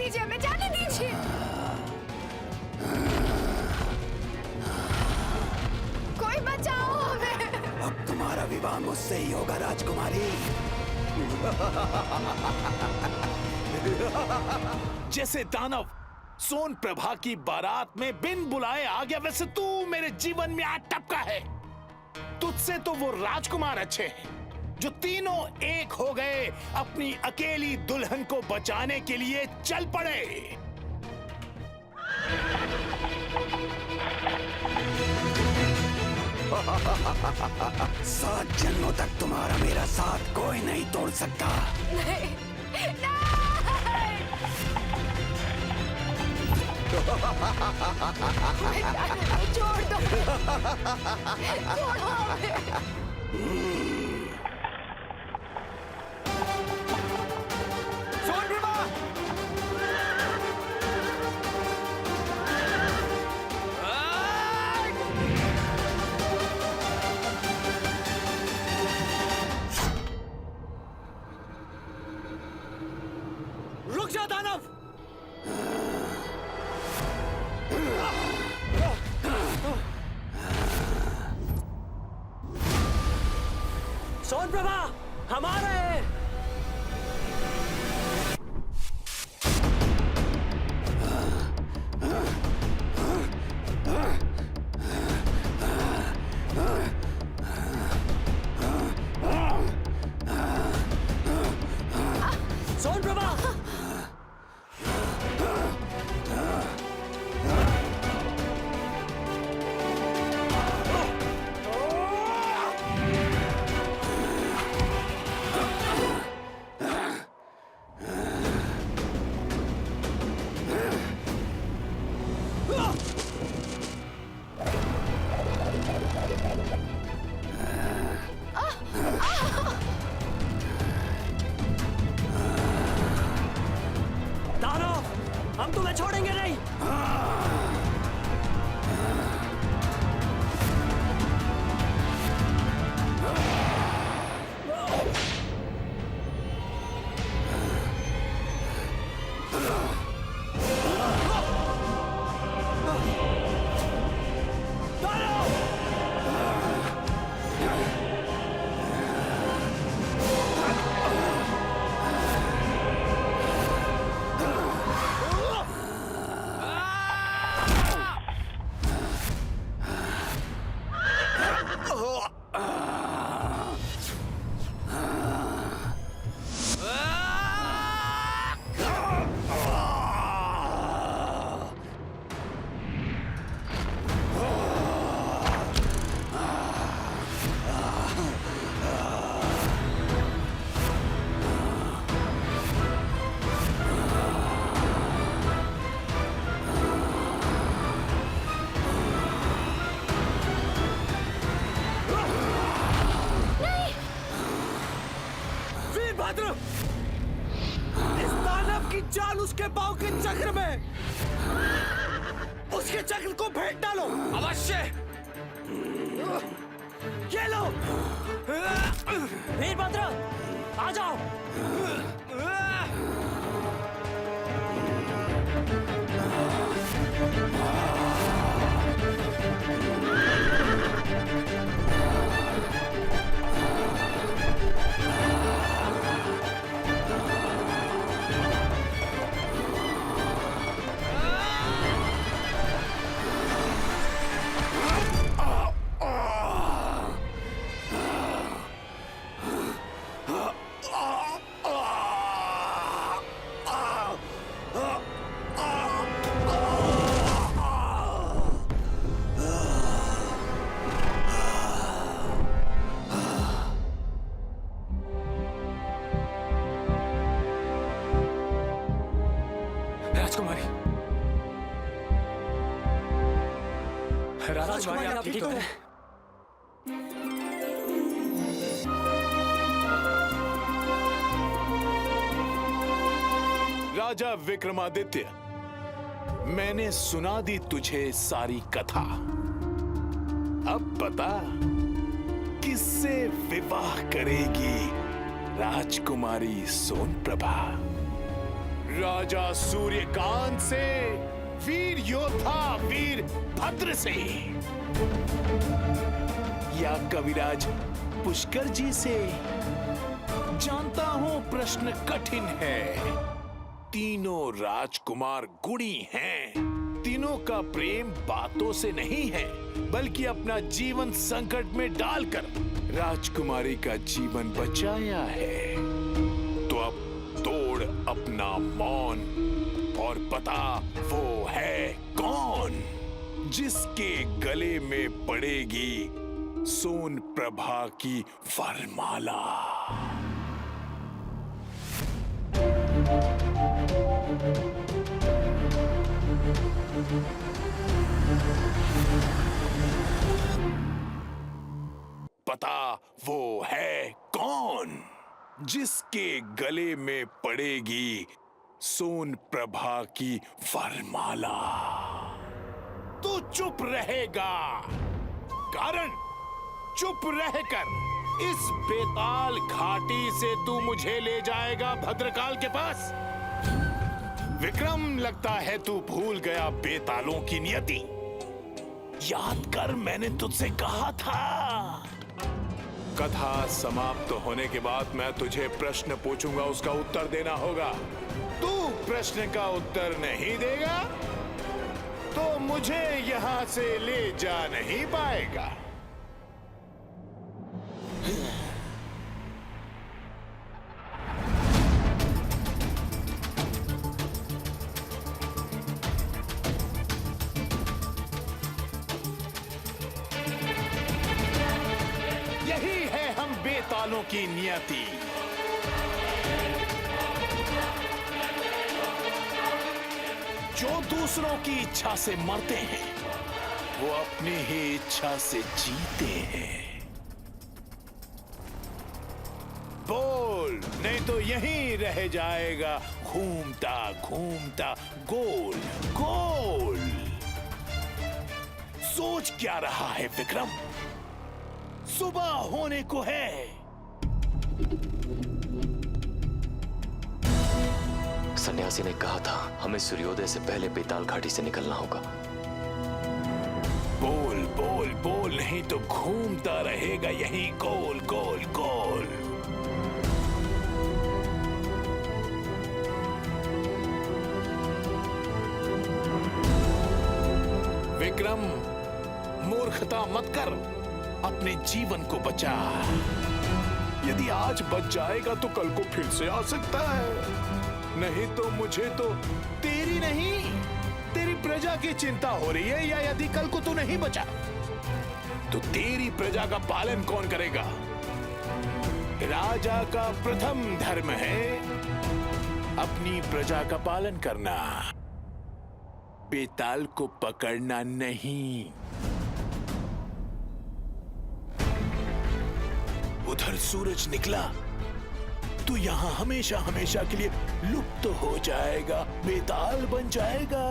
दीजिए, हमें जाने दीजिए। कोई बचाओ हमें। अब तुम्हारा विवाह मुझसे ही होगा राजकुमारी। जैसे दानव सोन प्रभा की बारात में बिन बुलाए आ गया, वैसे तू मेरे जीवन में आ टपका है। तुझसे तो वो राजकुमार अच्छे हैं जो तीनों एक हो गए, अपनी अकेली दुल्हन को बचाने के लिए चल पड़े। सात जन्मों तक तुम्हारा मेरा साथ कोई नहीं तोड़ सकता। नहीं, नहीं। छोड़ दो, छोड़ो हमें। रुक जा दानव। सोन प्रभा, हम आ रहे हैं। सोन प्रभा, दानव, हम तुम्हें छोड़ेंगे नहीं। वीरभद्र, इस दानव की चाल उसके पांव के चक्र में, उसके चक्र को भेद डालो। अवश्य। ये लो। वीरभद्र, आ जाओ। राजकुमारी, आप ठीक हो? राजा विक्रमादित्य, मैंने सुना दी तुझे सारी कथा। अब बता, किससे विवाह करेगी राजकुमारी सोन प्रभा? राजा सूर्यकांत से, वीर योद्धा वीर भद्र से, या कविराज पुष्कर जी से? जानता हूं प्रश्न कठिन है। तीनों राजकुमार गुणी हैं। तीनों का प्रेम बातों से नहीं है, बल्कि अपना जीवन संकट में डालकर राजकुमारी का जीवन बचाया है। तो अब तोड़ अपना मौन और बता वो है कौन, जिसके गले में पड़ेगी सोन प्रभा की वरमाला। पता वो है कौन, जिसके गले में पड़ेगी सोन प्रभा की वरमाला। तू चुप रहेगा, कारण चुप रहकर इस बेताल घाटी से तू मुझे ले जाएगा भद्रकाल के पास। विक्रम, लगता है तू भूल गया बेतालों की नियति। याद कर, मैंने तुझसे कहा था। कथा समाप्त होने के बाद मैं तुझे प्रश्न पूछूंगा, उसका उत्तर देना होगा। तू प्रश्न का उत्तर नहीं देगा तो मुझे यहां से ले जा नहीं पाएगा। यही है हम बेतालों की नियति। जो दूसरों की इच्छा से मरते हैं, वो अपनी ही इच्छा से जीते हैं। बोल, नहीं तो यहीं रह जाएगा घूमता घूमता गोल गोल। सोच क्या रहा है विक्रम? सुबह होने को है। सन्यासी ने कहा था हमें सूर्योदय से पहले बेताल घाटी से निकलना होगा। बोल बोल बोल, नहीं तो घूमता रहेगा यहीं गोल गोल गोल। विक्रम, मूर्खता मत कर, अपने जीवन को बचा। यदि आज बच जाएगा तो कल को फिर से आ सकता है। नहीं तो मुझे तो तेरी नहीं, तेरी प्रजा की चिंता हो रही है। या यदि कल को तू नहीं बचा तो तेरी प्रजा का पालन कौन करेगा? राजा का प्रथम धर्म है अपनी प्रजा का पालन करना, बेताल को पकड़ना नहीं। उधर सूरज निकला तो यहां हमेशा हमेशा के लिए लुप्त हो जाएगा, बेताल बन जाएगा।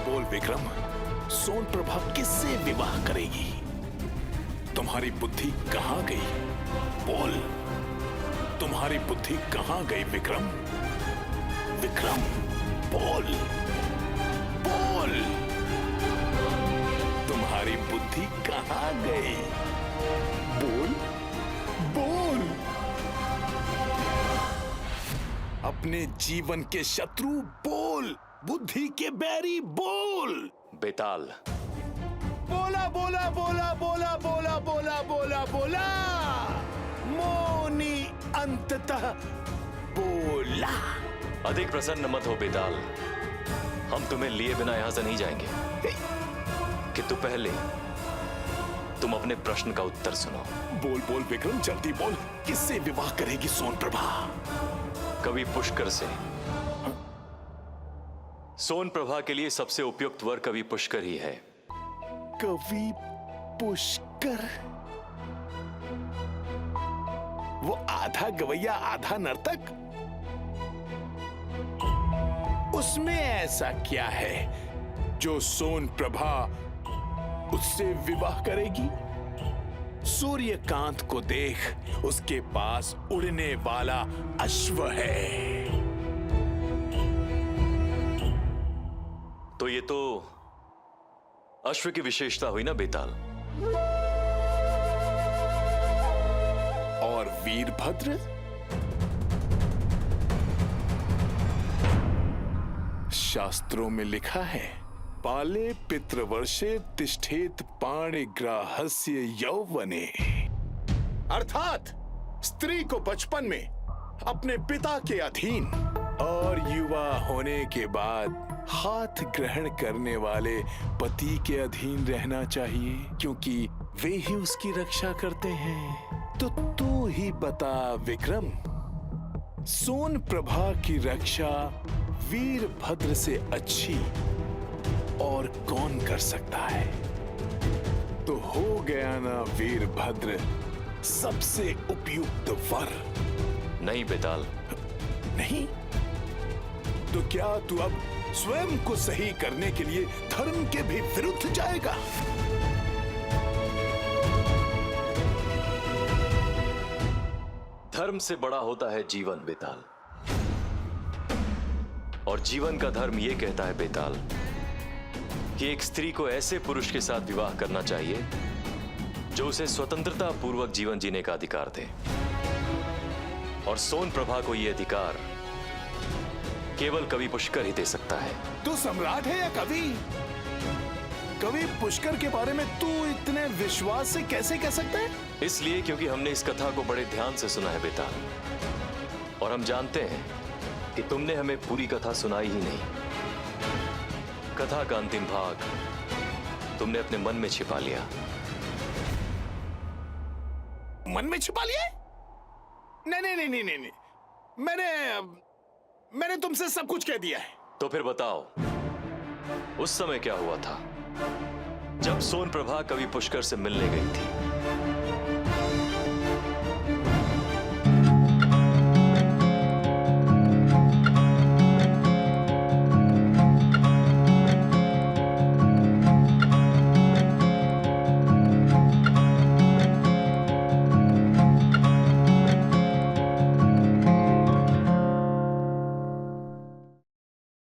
बोल विक्रम, सोन प्रभा किससे विवाह करेगी? तुम्हारी बुद्धि कहां गई? बोल, तुम्हारी बुद्धि कहां गई विक्रम? विक्रम, बोल बोल, तुम्हारी बुद्धि कहां गई? बोल बोल। अपने जीवन के शत्रु बोल, बुद्धि के बैरी बोल। बेताल। बोला बोला बोला बोला बोला बोला बोला बोला, मौनी अंततः बोला। अधिक प्रसन्न मत हो बेताल, हम तुम्हें लिए बिना यहां से नहीं जाएंगे। कि तू पहले तुम अपने प्रश्न का उत्तर सुनो। बोल बोल विक्रम, जल्दी बोल, किससे विवाह करेगी सोन प्रभा? कवि पुष्कर से। सोन प्रभा के लिए सबसे उपयुक्त वर कवि पुष्कर ही है। कवि पुष्कर? वो आधा गवैया आधा नर्तक? उसमें ऐसा क्या है जो सोन प्रभा उससे विवाह करेगी? सूर्यकांत को देख, उसके पास उड़ने वाला अश्व है। तो ये तो अश्व की विशेषता हुई ना बेताल। और वीरभद्र? शास्त्रों में लिखा है, पाले पितृवर्षे तिष्ठेत पाणिग्राहस्य यौवने। अर्थात स्त्री को बचपन में अपने पिता के अधीन और युवा होने के बाद हाथ ग्रहण करने वाले पति के अधीन रहना चाहिए, क्योंकि वे ही उसकी रक्षा करते हैं। तो तू ही बता विक्रम, सोन प्रभा की रक्षा वीरभद्र से अच्छी और कौन कर सकता है? तो हो गया ना वीरभद्र सबसे उपयुक्त वर। नहीं बेताल। नहीं? तो क्या तू अब स्वयं को सही करने के लिए धर्म के भी विरुद्ध जाएगा? धर्म से बड़ा होता है जीवन बेताल। और जीवन का धर्म यह कहता है बेताल कि एक स्त्री को ऐसे पुरुष के साथ विवाह करना चाहिए जो उसे स्वतंत्रता पूर्वक जीवन जीने का अधिकार दे। और सोन प्रभा को यह अधिकार केवल कवि पुष्कर ही दे सकता है। तू सम्राट है या कवि? कवि पुष्कर के बारे में तू इतने विश्वास से कैसे कह सकता है? इसलिए क्योंकि हमने इस कथा को बड़े ध्यान से सुना है बेताल, और हम जानते हैं कि तुमने हमें पूरी कथा सुनाई ही नहीं। कथा का अंतिम भाग तुमने अपने मन में छिपा लिया। मन में छिपा लिया? नहीं नहीं नहीं नहीं नहीं, मैंने तुमसे सब कुछ कह दिया है। तो फिर बताओ, उस समय क्या हुआ था जब सोन प्रभा कवि पुष्कर से मिलने गई थी?